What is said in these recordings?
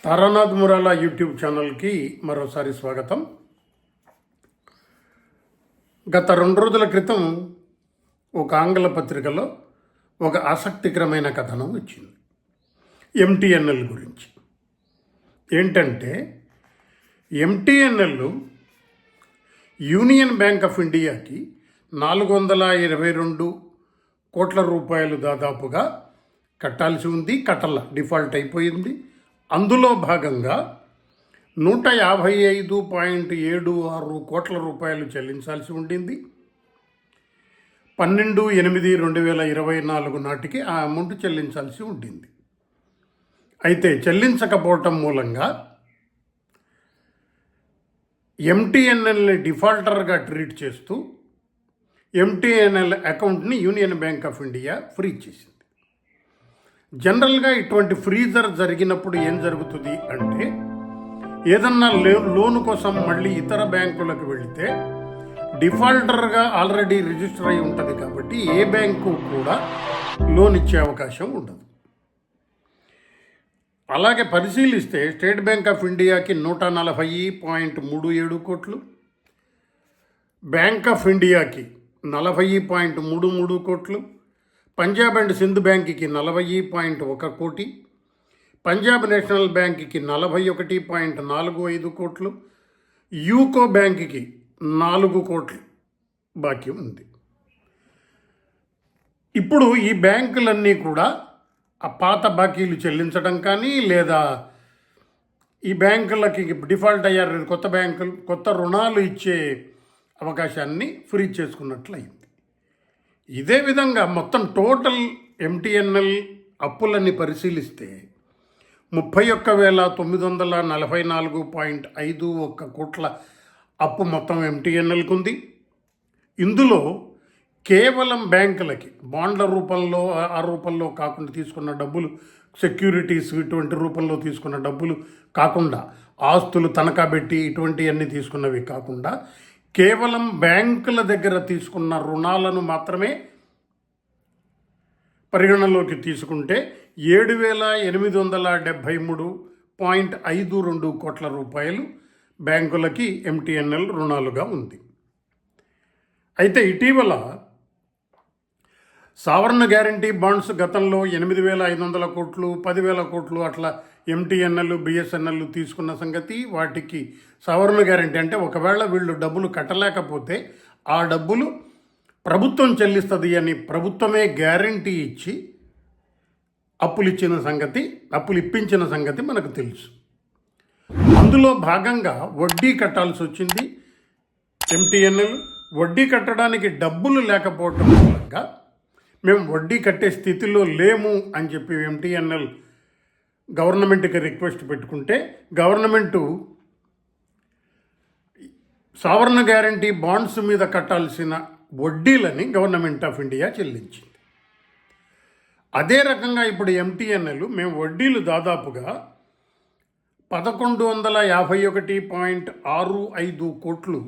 Taranath మురాలా YouTube ఛానల్కి మరోసారి స్వాగతం. గత 2 రోజుల క్రితం ఒక ఆంగ్ల పత్రికలో ఒక ఆసక్తికరమైన కథనం వచ్చింది ఎంటీఎన్ఎల్ గురించి. ఏంటంటే ఎంటీఎన్ఎల్ యూనియన్ బ్యాంక్ ఆఫ్ ఇండియాకి 422 కోట్ల రూపాయలు దాదాపుగా కట్టాల్సి ఉంది. డిఫాల్ట్ అయిపోయింది. అందులో భాగంగా 155.76 కోట్ల రూపాయలు చెల్లించాల్సి ఉండింది. 12/8/2024 నాటికి ఆ అమౌంట్ చెల్లించాల్సి ఉండింది. అయితే చెల్లించకపోవటం మూలంగా ఎంటీఎన్ఎల్ని డిఫాల్టర్గా ట్రీట్ చేస్తూ ఎంటీఎన్ఎల్ అకౌంట్ని union bank of India freeze చేసింది. జనరల్గా ఇటువంటి ఫ్రీజర్ జరిగినప్పుడు ఏం జరుగుతుంది అంటే, ఏదన్నా లోను కోసం మళ్ళీ ఇతర బ్యాంకులకు వెళితే డిఫాల్టర్గా ఆల్రెడీ రిజిస్టర్ అయి ఉంటుంది కాబట్టి ఏ బ్యాంకు కూడా లోన్ ఇచ్చే అవకాశం ఉండదు. అలాగే పరిశీలిస్తే స్టేట్ బ్యాంక్ ఆఫ్ ఇండియాకి 140.37 కోట్లు, బ్యాంక్ ఆఫ్ ఇండియాకి 40.33 కోట్లు, పంజాబ్ అండ్ సింధ్ బ్యాంక్కి 40.1 కోటి, పంజాబ్ నేషనల్ బ్యాంక్కి 41.45 కోట్లు, యూకో బ్యాంక్కి 4 కోట్లు బాకీ ఉంది. ఇప్పుడు ఈ బ్యాంకులన్నీ కూడా ఆ పాత బాకీలు చెల్లించడం కానీ, లేదా ఈ బ్యాంకులకి డిఫాల్ట్ అయ్యారు కొత్త రుణాలు ఇచ్చే అవకాశాన్ని ఫ్రీజ్ చేసుకున్నట్లయింది. ఇదే విధంగా మొత్తం టోటల్ ఎంటీఎన్ఎల్ అప్పులని పరిశీలిస్తే 31,944.51 కోట్ల అప్పు మొత్తం ఎంటీఎన్ఎల్కి ఉంది. ఇందులో కేవలం బ్యాంకులకి బాండ్ల రూపంలో ఆ రూపంలో కాకుండా తీసుకున్న డబ్బులు, సెక్యూరిటీస్ ఇటువంటి రూపంలో తీసుకున్న డబ్బులు కాకుండా, ఆస్తులు తనఖా పెట్టి ఇటువంటివన్నీ తీసుకున్నవి కాకుండా కేవలం బ్యాంకుల దగ్గర తీసుకున్న రుణాలను మాత్రమే పరిగణలోకి తీసుకుంటే 7,873.52 కోట్ల రూపాయలు బ్యాంకులకి ఎంటీఎన్ఎల్ రుణాలుగా ఉంది. అయితే ఇటీవల సావరణ గ్యారంటీ బాండ్స్ గతంలో 8,500 కోట్లు, 10,000 కోట్లు అట్లా ఎంటీఎన్ఎల్, బిఎస్ఎన్ఎల్ తీసుకున్న సంగతి, వాటికి సవరణ గ్యారంటీ అంటే ఒకవేళ వీళ్ళు డబ్బులు కట్టలేకపోతే ఆ డబ్బులు ప్రభుత్వం చెల్లిస్తుంది అని ప్రభుత్వమే గ్యారంటీ ఇచ్చి అప్పులు ఇప్పించిన సంగతి మనకు తెలుసు. అందులో భాగంగా వడ్డీ కట్టాల్సి వచ్చింది ఎంటీఎన్ఎల్. వడ్డీ కట్టడానికి డబ్బులు లేకపోవటం మూలంగా మేము వడ్డీ కట్టే స్థితిలో లేము అని చెప్పి ఎంటీఎన్ఎల్ గవర్నమెంట్కి రిక్వెస్ట్ పెట్టుకుంటే గవర్నమెంటు సావరణ గ్యారంటీ బాండ్స్ మీద కట్టాల్సిన వడ్డీలని గవర్నమెంట్ ఆఫ్ ఇండియా చెల్లించింది. అదే రకంగా ఇప్పుడు ఎంటీఎన్ఎల్ మేము వడ్డీలు దాదాపుగా 1,151.65 కోట్లు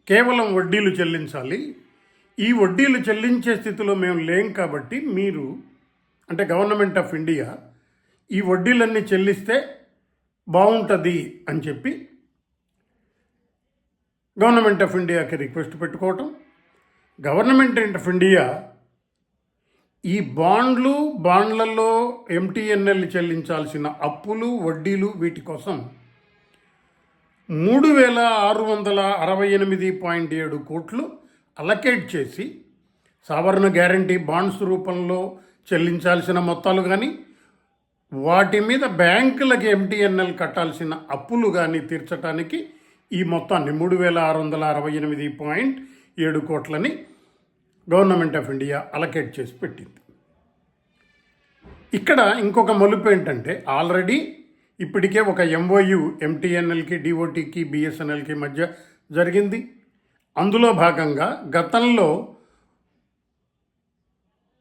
కేవలం వడ్డీలు చెల్లించాలి. ఈ వడ్డీలు చెల్లించే స్థితిలో మేము లేం కాబట్టి మీరు అంటే గవర్నమెంట్ ఆఫ్ ఇండియా ఈ వడ్డీలన్నీ చెల్లిస్తే బాగుంటుంది అని చెప్పి గవర్నమెంట్ ఆఫ్ ఇండియాకి రిక్వెస్ట్ పెట్టుకోవటం. గవర్నమెంట్ ఆఫ్ ఇండియా ఈ బాండ్లలో ఎంటీఎన్ఎల్ చెల్లించాల్సిన అప్పులు, వడ్డీలు వీటి కోసం 3,668.7 కోట్లు అలకేట్ చేసి సావరణ గ్యారంటీ బాండ్స్ రూపంలో చెల్లించాల్సిన మొత్తాలు కానీ, వాటి మీద బ్యాంకులకి ఎంటీఎన్ఎల్ కట్టాల్సిన అప్పులు కానీ తీర్చడానికి ఈ మొత్తాన్ని 3,668.7 కోట్లని గవర్నమెంట్ ఆఫ్ ఇండియా అలకేట్ చేసి పెట్టింది. ఇక్కడ ఇంకొక మలుపు ఏంటంటే, ఆల్రెడీ ఇప్పటికే ఒక ఎంఓయు ఎంటీఎన్ఎల్కి, డిఓటీకి, బిఎస్ఎన్ఎల్కి మధ్య జరిగింది. అందులో భాగంగా గతంలో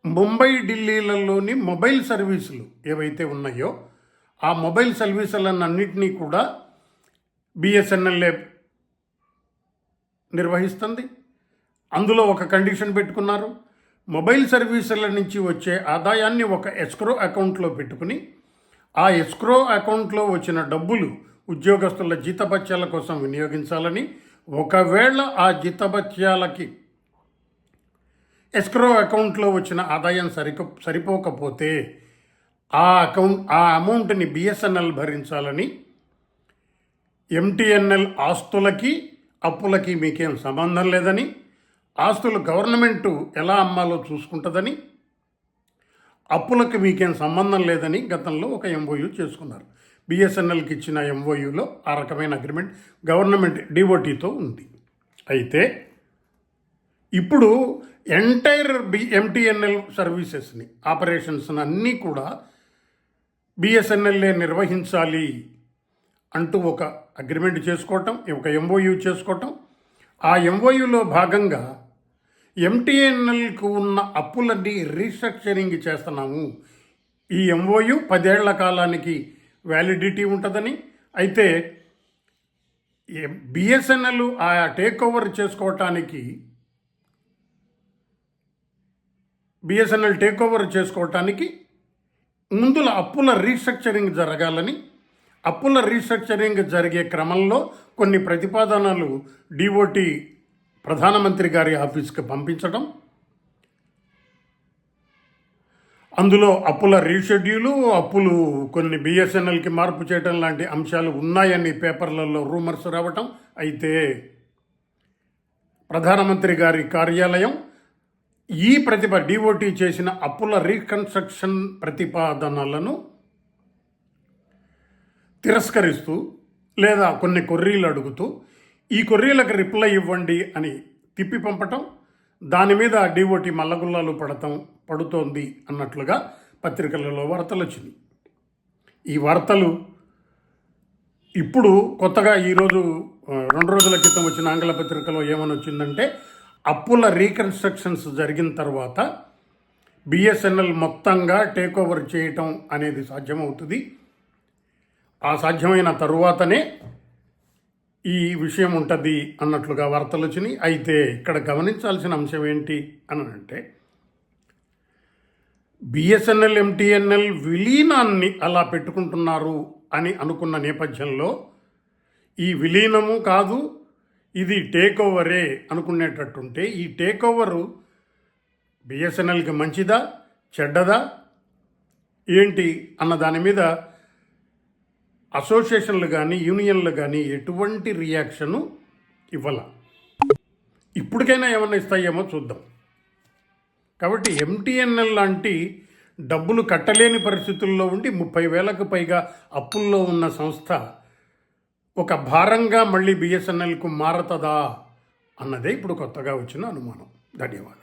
ముంబై, ఢిల్లీలలోని మొబైల్ సర్వీసులు ఏవైతే ఉన్నాయో ఆ మొబైల్ సర్వీసులన్నింటినీ కూడా బిఎస్ఎన్ఎల్ నిర్వహిస్తుంది. అందులో ఒక కండిషన్ పెట్టుకున్నారు, మొబైల్ సర్వీసుల నుంచి వచ్చే ఆదాయాన్ని ఒక ఎస్క్రో అకౌంట్లో పెట్టుకుని ఆ ఎస్క్రో అకౌంట్లో వచ్చిన డబ్బులు ఉద్యోగస్తుల జీతభత్యాల కోసం వినియోగించాలని, ఒకవేళ ఆ జీతభత్యాలకి ఎస్క్రో అకౌంట్లో వచ్చిన ఆదాయం సరిపోకపోతే ఆ అమౌంట్ని బిఎస్ఎన్ఎల్ భరించాలని, ఎంటీఎన్ఎల్ ఆస్తులకి అప్పులకి మీకేం సంబంధం లేదని, ఆస్తులు గవర్నమెంటు ఎలా అమ్మాలో చూసుకుంటుందని, అప్పులకు మీకేం సంబంధం లేదని గతంలో ఒక ఎంఓయూ చేసుకున్నారు. బిఎస్ఎన్ఎల్కి ఇచ్చిన ఎంఓయూలో ఆ రకమైన అగ్రిమెంట్ గవర్నమెంట్ డిఓటీతో ఉంది. అయితే ఇప్పుడు ఎంటైర్ ఎంటీఎన్ఎల్ సర్వీసెస్ని, ఆపరేషన్స్ని అన్నీ కూడా బిఎస్ఎన్ఎల్ఏ నిర్వహించాలి అంటూ ఒక అగ్రిమెంట్ చేసుకోవటం, ఒక ఎంఓయూ చేసుకోవటం. ఆ ఎంఓయూలో భాగంగా ఎంటీఎన్ఎల్కు ఉన్న అప్పులన్నీ రీస్ట్రక్చరింగ్ చేస్తున్నాము. ఈ ఎంఓయూ 10 ఏళ్ల కాలానికి వ్యాలిడిటీ ఉంటుందని, అయితే బిఎస్ఎన్ఎల్ ఆ టేక్ ఓవర్ చేసుకోవటానికి ముందుల అప్పుల రీస్ట్రక్చరింగ్ జరగాలని, అప్పుల రీస్ట్రక్చరింగ్ జరిగే క్రమంలో కొన్ని ప్రతిపాదనలు డిఓటి ప్రధానమంత్రి గారి ఆఫీస్కి పంపించడం, అందులో అప్పుల రీషెడ్యూలు, అప్పులు కొన్ని బిఎస్ఎన్ఎల్కి మార్పు చేయడం లాంటి అంశాలు ఉన్నాయని పేపర్లలో రూమర్స్ రావటం. అయితే ప్రధానమంత్రి గారి కార్యాలయం ఈ డిఓటి చేసిన అప్పుల రీకన్స్ట్రక్షన్ ప్రతిపాదనలను తిరస్కరిస్తూ లేదా కొన్ని కొర్రీలు అడుగుతూ ఈ కొర్రీలకు రిప్లై ఇవ్వండి అని తిప్పి పంపటం, దాని మీద డిఓటి మల్లగుల్లాలు పడుతోంది అన్నట్లుగా పత్రికలలో వార్తలు వచ్చినాయి. ఈ వార్తలు ఇప్పుడు కొత్తగా ఈరోజు 2 రోజుల క్రితం వచ్చిన ఆంగ్ల పత్రికలో ఏమని వచ్చిందంటే, అప్పుల రీకన్స్ట్రక్షన్స్ జరిగిన తర్వాత బిఎస్ఎన్ఎల్ మొత్తంగా టేక్ ఓవర్ చేయటం అనేది సాధ్యమవుతుంది. ఆ సాధ్యమైన తరువాతనే ఈ విషయం ఉంటుంది అన్నట్లుగా వార్తలు వచ్చినాయి. అయితే ఇక్కడ గమనించాల్సిన అంశం ఏంటి అని అంటే, బిఎస్ఎన్ఎల్ ఎంటీఎన్ఎల్ విలీనాన్ని అలా పెట్టుకుంటున్నారు అని అనుకున్న నేపథ్యంలో ఈ విలీనము కాదు, ఇది టేక్ ఓవరే అనుకునేటట్టుంటే, ఈ టేక్ ఓవరు బిఎస్ఎన్ఎల్కి మంచిదా చెడ్డదా ఏంటి అన్న దాని మీద అసోసియేషన్లు కానీ యూనియన్లు కానీ ఎటువంటి రియాక్షను ఇవ్వాల. ఇప్పటికైనా ఏమన్నా ఇస్తాయేమో చూద్దాం. కాబట్టి ఎంటీఎన్ఎల్ లాంటి డబ్బులు కట్టలేని పరిస్థితుల్లో ఉండి 30,000కు పైగా అప్పుల్లో ఉన్న సంస్థ ఒక భారంగా మళ్ళీ బిఎస్ఎన్ఎల్కు మారతదా అన్నదే ఇప్పుడు కొత్తగా వచ్చిన అనుమానం. ధన్యవాదాలు.